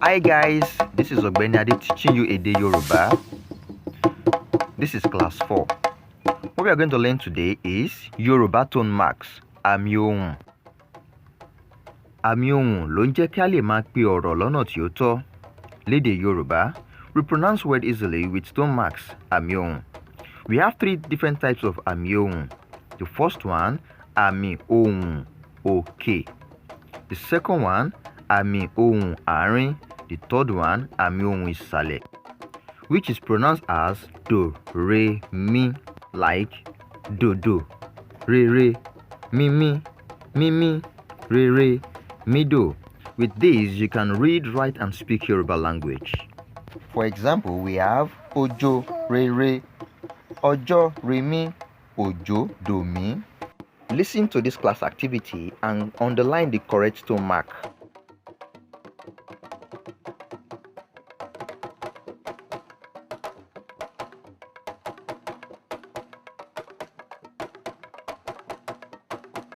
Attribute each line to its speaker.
Speaker 1: Hi guys, this is Ogbeni Ade teaching you Ede Yoruba. This is class 4. What we are going to learn today is Yoruba tone marks. Àmì ohùn. Àmì ohùn ló ń jẹ́ kí a lè máa pe ọ̀rọ̀ lọ́nà tí ó tọ́. Lédè Yorùbá, we pronounce word easily with tone marks. Àmì ohùn. We have 3 different types of àmì ohùn. The first one, àmì ohùn òkè. The second one, àmì ohùn àárín. The third one, àmì ohùn ìsàlẹ̀, which is pronounced as do, re, mi, like do, re, mi, re, mi, do. With this, you can read, write, and speak Yoruba language. For example, we have Ojo, re, Ojo, re, mi, Ojo, do, mi. Listen to this class activity and underline the correct tone mark.